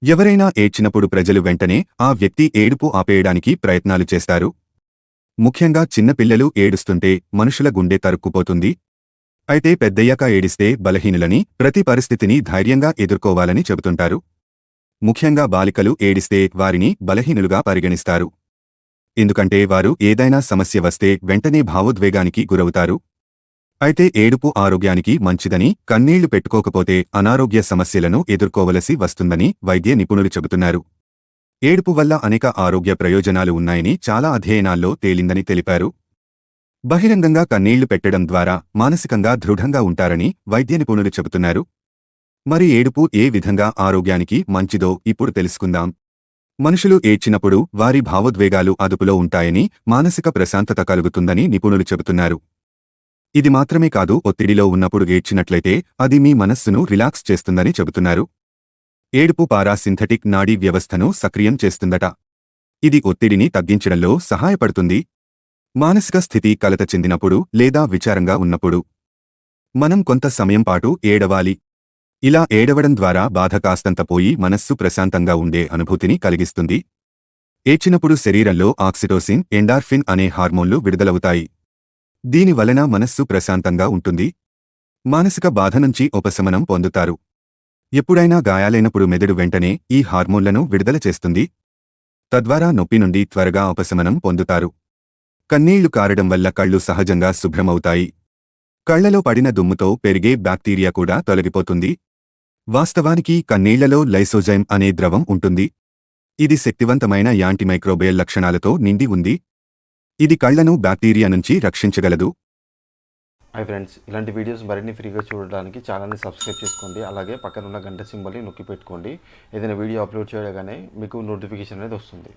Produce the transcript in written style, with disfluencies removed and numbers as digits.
ఎవరైనా ఏడ్చినప్పుడు ప్రజలు వెంటనే ఆ వ్యక్తి ఏడుపు ఆపేయడానికి ప్రయత్నాలు చేస్తారు. ముఖ్యంగా చిన్నపిల్లలు ఏడుస్తుంటే మనుషుల గుండె తరుక్కుపోతుంది. అయితే పెద్దయ్యాక ఏడిస్తే బలహీనులని, ప్రతి పరిస్థితిని ధైర్యంగా ఎదుర్కోవాలని చెబుతుంటారు. ముఖ్యంగా బాలికలు ఏడిస్తే వారిని బలహీనులుగా పరిగణిస్తారు. ఎందుకంటే వారు ఏదైనా సమస్య వస్తే వెంటనే భావోద్వేగానికి గురవుతారు. అయితే ఏడుపు ఆరోగ్యానికి మంచిదని, కన్నీళ్లు పెట్టుకోకపోతే అనారోగ్య సమస్యలను ఎదుర్కోవలసి వస్తుందని వైద్య నిపుణులు చెబుతున్నారు. ఏడుపు వల్ల అనేక ఆరోగ్య ప్రయోజనాలు ఉన్నాయని చాలా అధ్యయనాల్లో తేలిందని తెలిపారు. బహిరంగంగా కన్నీళ్లు పెట్టడం ద్వారా మానసికంగా దృఢంగా ఉంటారని వైద్య నిపుణులు చెబుతున్నారు. మరి ఏడుపు ఏ విధంగా ఆరోగ్యానికి మంచిదో ఇప్పుడు తెలుసుకుందాం. మనుషులు ఏడ్చినప్పుడు వారి భావోద్వేగాలు అదుపులో ఉంటాయని, మానసిక ప్రశాంతత కలుగుతుందని నిపుణులు చెబుతున్నారు. ఇది మాత్రమే కాదు, ఒత్తిడిలో ఉన్నప్పుడు ఏడ్చినట్లయితే అది మీ మనస్సును రిలాక్స్ చేస్తుందని చెబుతున్నారు. ఏడుపు పారాసింథటిక్ నాడీ వ్యవస్థను సక్రియం చేస్తుందట. ఇది ఒత్తిడిని తగ్గించడంలో సహాయపడుతుంది. మానసిక స్థితి కలత చెందినప్పుడు లేదా విచారంగా ఉన్నప్పుడు మనం కొంత సమయం పాటు ఏడవాలి. ఇలా ఏడవడం ద్వారా బాధ కాస్తంత పోయి మనస్సు ప్రశాంతంగా ఉండే అనుభూతిని కలిగిస్తుంది. ఏడ్చినప్పుడు శరీరంలో ఆక్సిటోసిన్, ఎండార్ఫిన్ అనే హార్మోన్లు విడుదలవుతాయి. దీని వలన మనస్సు ప్రశాంతంగా ఉంటుంది. మానసిక బాధ నుంచి ఉపశమనం పొందుతారు. ఎప్పుడైనా గాయాలైనప్పుడు మెదడు వెంటనే ఈ హార్మోన్లను విడుదల చేస్తుంది. తద్వారా నొప్పి నుండి త్వరగా ఉపశమనం పొందుతారు. కన్నీళ్లు కారడం వల్ల కళ్ళు సహజంగా శుభ్రమవుతాయి. కళ్లలో పడిన దుమ్ముతో పెరిగే బ్యాక్టీరియా కూడా తొలగిపోతుంది. వాస్తవానికి కన్నీళ్లలో లైసోజైమ్ అనే ద్రవం ఉంటుంది. ఇది శక్తివంతమైన యాంటీమైక్రోబియల్ లక్షణాలతో నిండి ఉంది. ఇది కళ్లను బ్యాక్టీరియా నుంచి రక్షించగలదు. హాయ్ ఫ్రెండ్స్, ఇలాంటి వీడియోస్ మరిన్ని ఫ్రీగా చూడడానికి ఛానల్ని సబ్స్క్రైబ్ చేసుకోండి. అలాగే పక్కన ఉన్న గంట సింబల్ని నొక్కి పెట్టుకోండి. ఏదైనా వీడియో అప్లోడ్ చేయగానే మీకు నోటిఫికేషన్ అనేది వస్తుంది.